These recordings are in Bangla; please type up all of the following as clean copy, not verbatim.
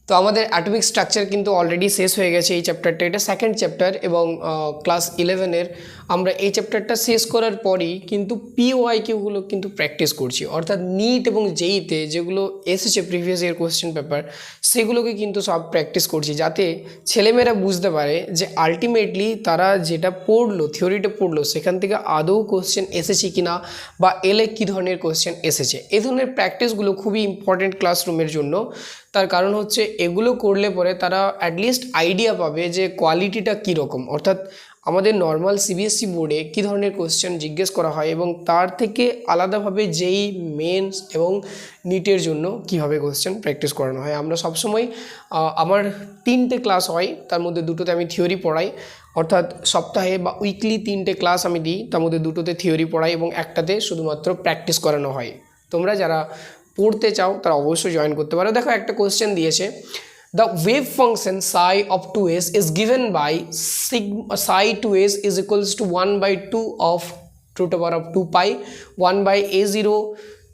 তো আমাদের অ্যাটমিক স্ট্রাকচার কিন্তু অলরেডি শেষ হয়ে গেছে এই চ্যাপ্টারটা, এটা সেকেন্ড চ্যাপ্টার এবং ক্লাস 11-এর আমরা এই চ্যাপ্টারটা শেষ করার পরই কিন্তু PYQগুলো কিন্তু প্র্যাকটিস করছি, অর্থাৎ নিট এবং জেইতে যেগুলো এসেছে প্রিভিয়াস ইয়ার কোয়েশ্চেন পেপার সেগুলোকে কিন্তু সব প্র্যাকটিস করছি, যাতে ছেলেমেয়েরা বুঝতে পারে যে আলটিমেটলি তারা যেটা পড়লো, থিওরিটা পড়লো, সেখান থেকে আদৌ কোয়েশ্চেন এসেছে কি না বা এলে কী ধরনের কোয়েশ্চেন এসেছে। এই ধরনের প্র্যাকটিসগুলো খুবই ইম্পর্টেন্ট ক্লাসরুমের জন্য। তার কারণ হচ্ছে এগুলো করলে পরে তারা অ্যাটলিস্ট আইডিয়া পাবে যে কোয়ালিটিটা কীরকম, অর্থাৎ আমাদের নর্মাল CBSE বোর্ডে কী ধরনের কোয়েশ্চেন জিজ্ঞেস করা হয় এবং তার থেকে আলাদাভাবে যেই মেন্স এবং নিটের জন্য কীভাবে কোয়েশ্চেন প্র্যাকটিস করানো হয়। আমরা সবসময় আমার 3টে ক্লাস হয়, তার মধ্যে 2টোতে আমি থিওরি পড়াই, অর্থাৎ সপ্তাহে বা উইকলি 3টে ক্লাস আমি দিই, তার মধ্যে 2টোতে থিওরি পড়াই এবং একটাতে শুধুমাত্র প্র্যাকটিস করানো হয়। তোমরা যারা পড়তে চাও তারা অবশ্যই জয়েন করতে পারো। দেখো একটা কোয়েশ্চেন দিয়েছে, the wave function psi of 2s is given by sigma psi 2s is equals to 1/2 of root over of 2 pi 1 by a0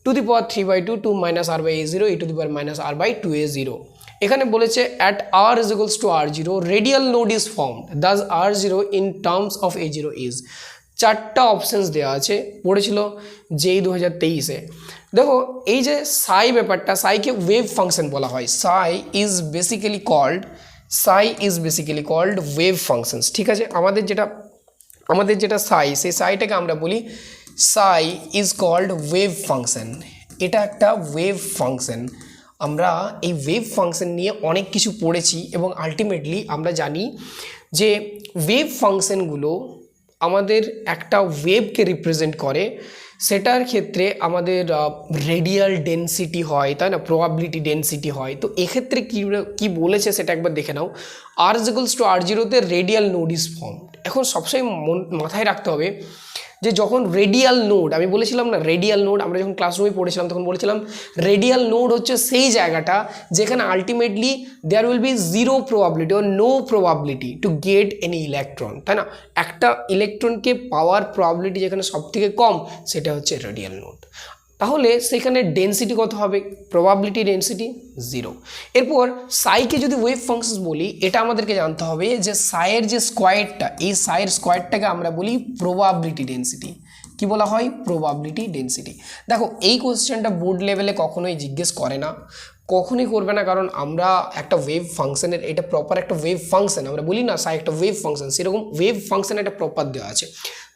to the power 3/2 2 minus r by a0 e to the power minus r by 2a0। এখানে বলেছে at r is equals to r0 radial node is formed, thus r0 in terms of a0 is। 4টা অপশানস দেওয়া আছে, পড়েছিল যেই 2023-এ। দেখো এই যে সাই ব্যাপারটা, সাইকে ওয়েভ ফাংশন বলা হয়। Psi is basically called wave functions, ঠিক আছে। আমাদের যেটা সাই, সেই সাইটাকে আমরা বলি সাই ইজ কল্ড ওয়েভ ফাংশন। এটা একটা ওয়েভ ফাংশন। আমরা এই ওয়েভ ফাংশন নিয়ে অনেক কিছু পড়েছি এবং আলটিমেটলি আমরা জানি যে ওয়েভ ফাংশনগুলো আমাদের একটা ওয়েভকে রিপ্রেজেন্ট করে। সেটার ক্ষেত্রে আমাদের রেডিয়াল ডেনসিটি হয়, তাই না, প্রবাবিলিটি ডেনসিটি হয়। তো এক্ষেত্রে কি বলেছে সেটা একবার দেখে নাও। r is equals to r0-তে রেডিয়াল নোড ইজ ফর্মড। এখন সবসময় মাথায় রাখতে হবে যে যখন রেডিয়াল নোড, আমি বলেছিলাম না রেডিয়াল নোড, আমরা যখন ক্লাসরুমে পড়েছিলাম তখন বলেছিলাম রেডিয়াল নোড হচ্ছে সেই জায়গাটা যেখানে ultimately there will be zero probability ও no probability to get any electron, তাই না। একটা ইলেকট্রনকে পাওয়ার প্রবাবিলিটি যেখানে সব থেকে কম সেটা হচ্ছে রেডিয়াল নোড। তাহলে সেখানে ডেনসিটি কত হবে? Probability density 0। এরপর সাইকে যদি ওয়েভ ফাংশন বলি, এটা আমাদেরকে জানতে হবে যে সাইয়ের যে স্কোয়ারটা, এই সাইয়ের স্কোয়ারটাকে আমরা বলি প্রবাবিলিটি ডেনসিটি। কি বলা হয়? Probability density. দেখো এই কোশ্চেনটা বোর্ড লেভেলে কখনোই জিজ্ঞেস করে না, কখনোই করবে না, কারণ আমরা একটা ওয়েভ ফাংশনের, এটা প্রপার একটা ওয়েভ ফাংশন, আমরা বলি না সাই একটা ওয়েভ ফাংশন, সেরকম ওয়েভ ফাংশন একটা প্রপার দেওয়া আছে।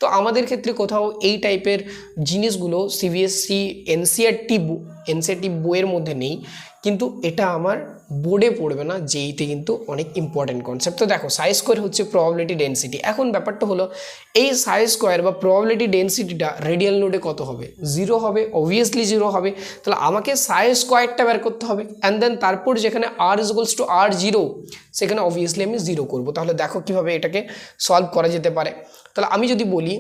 তো আমাদের ক্ষেত্রে কোথাও এই টাইপের জিনিসগুলো CBSE এনসিইআরটি বইয়ের মধ্যে নেই, কিন্তু এটা আমার বোর্ডে পড়বে না, যেইতে কিন্তু অনেক ইম্পর্টেন্ট কনসেপ্ট। তো দেখো সাই স্কোয়ার হচ্ছে প্রবাবিলিটি ডেনসিটি। এখন ব্যাপারটা হলো এই সাই স্কোয়ার বা প্রবাবিলিটি ডেনসিটিটা রেডিয়াল নোডে কত হবে? 0 হবে, অবভিয়াসলি 0 হবে। তাহলে আমাকে সাই স্কোয়ারটা বের করতে হবে, অ্যান্ড দেন তারপর যেখানে r is equals to r0 সেখানে অবভিয়াসলি আমি 0 করব। তাহলে দেখো কিভাবে এটাকে সলভ করা যেতে পারে। তাহলে আমি যদি বলি,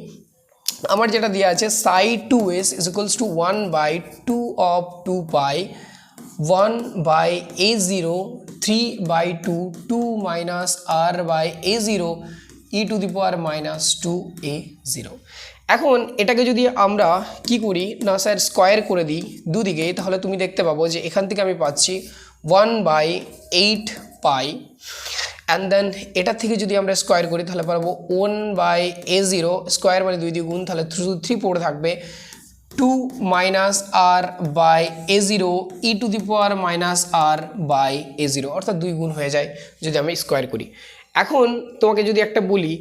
আমার যেটা দেওয়া আছে psi 2s is equals to 1/2 of 2 pi 1 by a0 3/2 2 minus r by a0 e to the power minus 2a0। এখন এটাকে যদি আমরা কি করি না স্যার, স্কোয়ার করে দিই দুদিকে, তাহলে তুমি দেখতে পাবো যে এখান থেকে আমি পাচ্ছি 1/8 pi, অ্যান্ড দেন এটা থেকে যদি আমরা স্কোয়ার করি তাহলে পারবো 1/a0 স্কোয়ার মানে 2 দিয়ে গুণ, তাহলে 3 পড়ে থাকবে 2 minus r by a0 e to the power minus r by a0, অর্থাৎ 2 গুণ হয়ে যায় যদি আমি স্কোয়ার করি। এখন তোমাকে যদি একটা বলি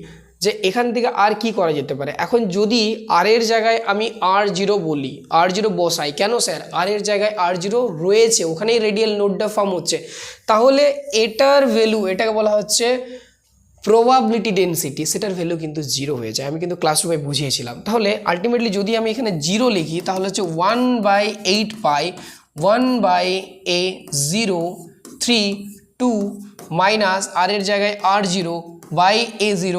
যে এখান থেকে আর কি করা যেতে পারে, এখন যদি r এর জায়গায় আমি r0 বলি, r0 বসাই, কেন স্যার? r এর জায়গায় r0 রয়েছে, ওখানেই রেডিয়াল নোডটা ফর্ম হচ্ছে, তাহলে এটার ভ্যালু, এটাকে বলা হচ্ছে প্রবাবিলিটি ডেনসিটি, সেটার ভ্যালু কিন্তু 0 হয়ে যায়। আমি কিন্তু ক্লাসরুমে বুঝিয়েছিলাম। তাহলে আলটিমেটলি যদি আমি এখানে 0 লিখি তাহলে হচ্ছে 1/8 pi 1/a0 3 2 মাইনাস r এর জায়গায় r0 by a0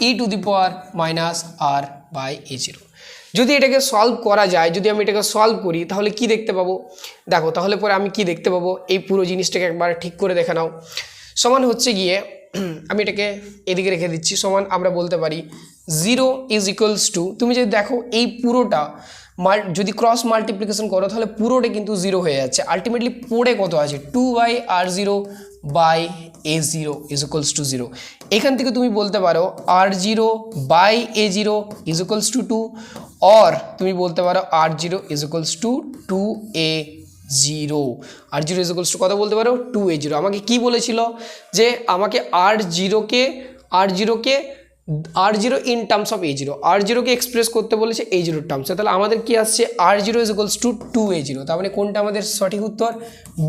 e to the power minus r by a0। যদি এটাকে সলভ করা যায়, যদি আমি এটাকে সলভ করি তাহলে কি দেখতে পাবো? দেখো তাহলে পরে আমি কি দেখতে পাবো, এই পুরো জিনিসটাকে একবার ঠিক করে দেখে নাও। সমান হচ্ছে গিয়ে, আমি এটাকে এদিকে রেখে দিচ্ছি, সমান আমরা বলতে পারি 0 is equals to, তুমি যদি দেখো এই পুরোটা যদি ক্রস মাল্টিপ্লিকেশন করো তাহলে পুরোটা কিন্তু জিরো হয়ে যাচ্ছে। আলটিমেটলি পড়ে কত আছে 2/r0 by a0 is equals two 0। এখান থেকে তুমি বলতে পারো r0 by a0 is equals to 2, or তুমি বলতে পারো r0 is equals to 2a0। r0 is equals to কত বলতে পারো 2a0। আমাকে কি বলেছিল যে আমাকে r0 in terms of a0, r0কে এক্সপ্রেস করতে বলেছে a0 টার্মসে। তাহলে আমাদের কি আসছে r0 is equals to 2a0। তার মানে কোনটা আমাদের সঠিক উত্তর?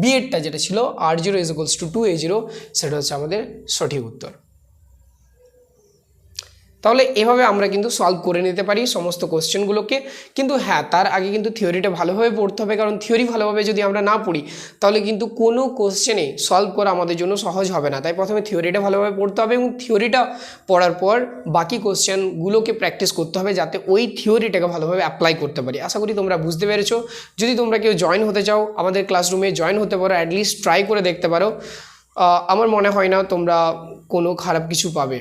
বি এরটা যেটা ছিল r0 is equals to 2a0, সেটা হচ্ছে আমাদের সঠিক উত্তর। তাহলে এভাবে আমরা কিন্তু সলভ করে নিতে পারি সমস্ত কোশ্চেনগুলোকে। কিন্তু হ্যাঁ, তার আগে কিন্তু থিওরিটা ভালোভাবে পড়তে হবে, কারণ থিওরি ভালোভাবে যদি আমরা না পড়ি তাহলে কিন্তু কোনো কোশ্চেনে সলভ করা আমাদের জন্য সহজ হবে না। তাই প্রথমে থিওরিটা ভালোভাবে পড়তে হবে এবং থিওরিটা পড়ার পর বাকি কোশ্চেনগুলোকে প্র্যাকটিস করতে হবে, যাতে ওই থিওরিটাকে ভালোভাবে অ্যাপ্লাই করতে পারি। আশা করি তোমরা বুঝতে পেরেছো। যদি তোমরা কেউ জয়েন হতে চাও আমাদের ক্লাসরুমে জয়েন হতে পারো, অ্যাটলিস্ট ট্রাই করে দেখতে পারো। আমার মনে হয় না তোমরা কোনো খারাপ কিছু পাবে।